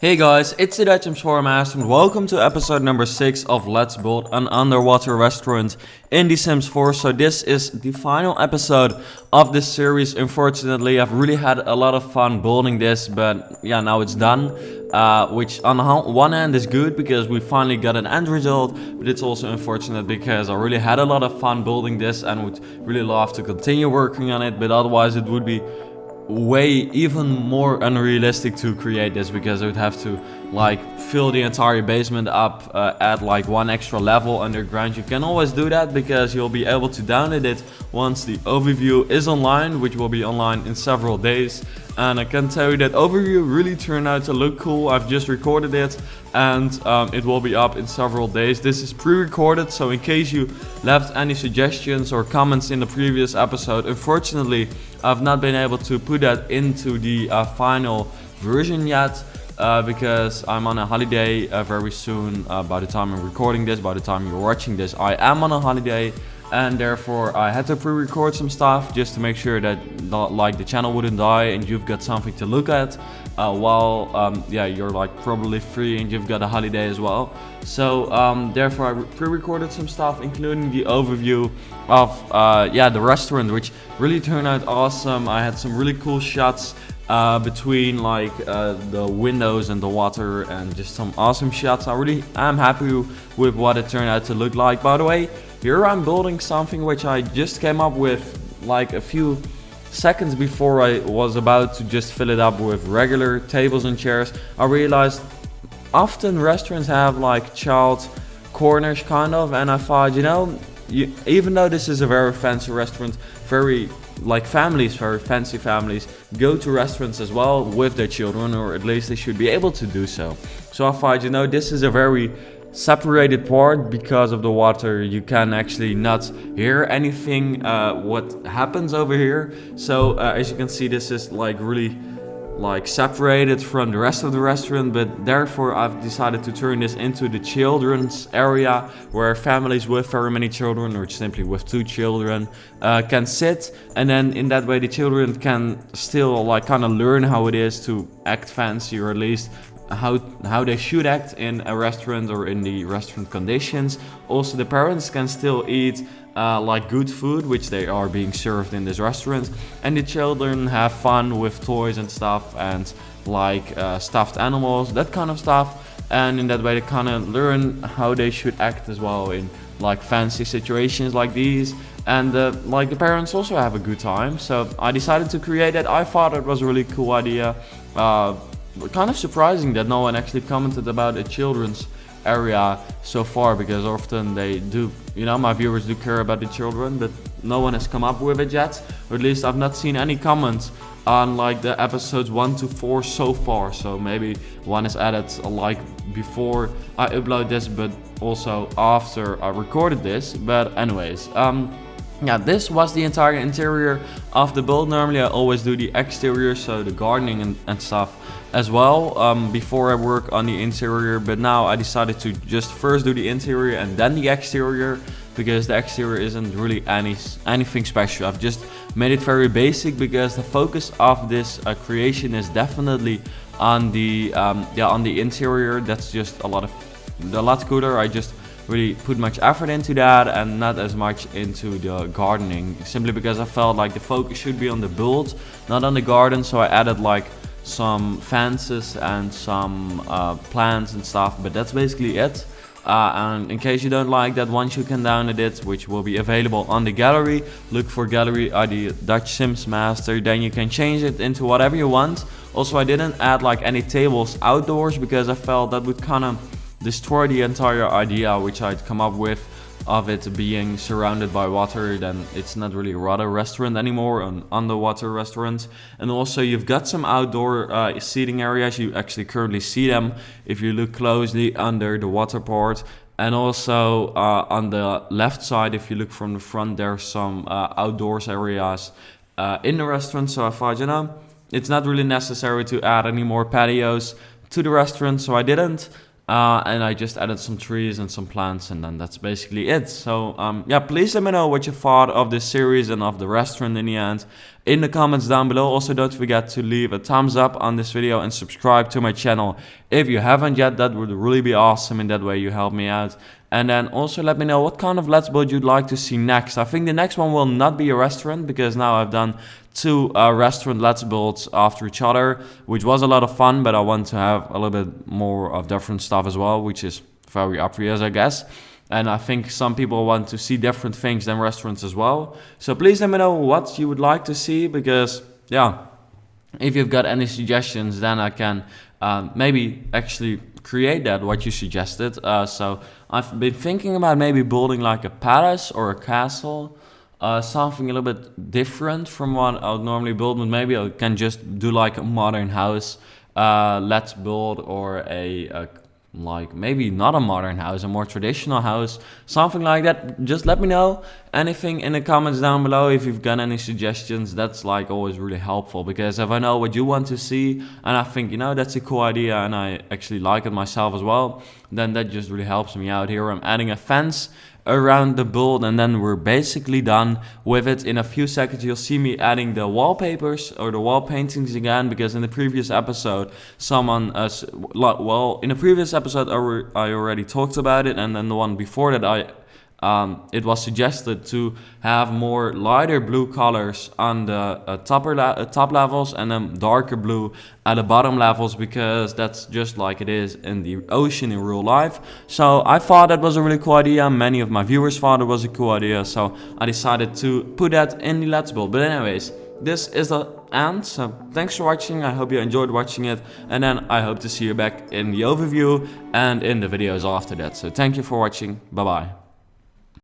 Hey guys, it's the Dutch Master and welcome to episode number 6 of Let's Build an Underwater Restaurant in The Sims 4. So this is the final episode of this series. Unfortunately, I've really had a lot of fun building this, but yeah, now it's done. Which on one hand is good because we finally got an end result, but it's also unfortunate because I really had a lot of fun building this and would really love to continue working on it, but otherwise it would be way even more unrealistic to create this because I would have to fill the entire basement up, add one extra level underground. You can always do that because you'll be able to download it once the overview is online, which will be online in several days. And I can tell you that overview really turned out to look cool. I've just recorded it and it will be up in several days. This is pre-recorded, so in case you left any suggestions or comments in the previous episode, unfortunately I've not been able to put that into the final version yet because I'm on a holiday very soon. By the time I'm recording this, by the time you're watching this, I am on a holiday. And therefore I had to pre-record some stuff just to make sure that the channel wouldn't die and you've got something to look at while you're probably free and you've got a holiday as well. So therefore I pre-recorded some stuff, including the overview of the restaurant, which really turned out awesome. I had some really cool shots between the windows and the water and just some awesome shots. I really am happy with what it turned out to look like. By the way, here I'm building something which I just came up with a few seconds before I was about to just fill it up with regular tables and chairs. I realized often restaurants have child corners kind of, and I thought, even though this is a very fancy restaurant, very very fancy families go to restaurants as well with their children, or at least they should be able to do so. So I thought, this is a very separated part because of the water. You can actually not hear anything what happens over here. So as you can see, this is really separated from the rest of the restaurant, but therefore I've decided to turn this into the children's area where families with very many children or simply with 2 children can sit, and then in that way the children can still kind of learn how it is to act fancy, or at least how they should act in a restaurant or in the restaurant conditions. Also, the parents can still eat good food, which they are being served in this restaurant, and the children have fun with toys and stuff and stuffed animals, that kind of stuff, and in that way they kind of learn how they should act as well in fancy situations like these. And the parents also have a good time. So I decided to create that. I thought it was a really cool idea. Kind of surprising that no one actually commented about a children's area so far, because often they do, my viewers do care about the children, but no one has come up with it yet, or at least I've not seen any comments on the episodes 1 to 4 so far. So maybe one is added before I upload this, but also after I recorded this. But anyways, this was the entire interior of the build. Normally I always do the exterior, so the gardening and stuff as well, before I work on the interior, but now I decided to just first do the interior and then the exterior, because the exterior isn't really anything special. I've just made it very basic because the focus of this creation is definitely on the interior. That's just a lot cooler. I just really put much effort into that and not as much into the gardening, simply because I felt the focus should be on the build, not on the garden. So I added some fences and some plants and stuff, but that's basically it. And in case you don't like that, once you can download it, which will be available on the gallery, look for gallery ID Dutch Sims Master, then you can change it into whatever you want. Also, I didn't add any tables outdoors because I felt that would kind of destroy the entire idea which I'd come up with of it being surrounded by water. Then it's not really a water restaurant anymore, an underwater restaurant. And also you've got some outdoor seating areas. You actually currently see them if you look closely under the water part. And also on the left side, if you look from the front, there's some outdoors areas in the restaurant. So I thought, it's not really necessary to add any more patios to the restaurant, so I didn't. And I just added some trees and some plants, and then that's basically it. So please let me know what you thought of this series and of the restaurant in the end. in the comments down below. Also, don't forget to leave a thumbs up on this video and subscribe to my channel if you haven't yet. That would really be awesome. In that way you help me out. And then also let me know what kind of Let's Build you'd like to see next. I think the next one will not be a restaurant, because now I've done 2 restaurant Let's Builds after each other, which was a lot of fun, but I want to have a little bit more of different stuff as well, which is very obvious, I guess. And I think some people want to see different things than restaurants as well. So please let me know what you would like to see, because yeah, if you've got any suggestions, then I can maybe actually create that, what you suggested. So I've been thinking about maybe building like a palace or a castle, something a little bit different from what I would normally build, but maybe I can just do like a modern house Let's Build, or a like maybe not a modern house, a more traditional house, something like that. Just let me know anything in the comments down below if you've got any suggestions. That's like always really helpful, because if I know what you want to see and I think, you know, that's a cool idea and I actually like it myself as well, then that just really helps me out. Here I'm adding a fence around the build, and then we're basically done with it. In a few seconds you'll see me adding the wallpapers or the wall paintings again, because in the previous episode someone in the previous episode I already talked about it, and then the one before that it was suggested to have more lighter blue colors on the top levels, and then darker blue at the bottom levels, because that's just like it is in the ocean in real life. So I thought that was a really cool idea. Many of my viewers thought it was a cool idea, so I decided to put that in the Let's Build. But anyways, this is the end. So thanks for watching. I hope you enjoyed watching it, and then I hope to see you back in the overview and in the videos after that. So thank you for watching. Bye bye.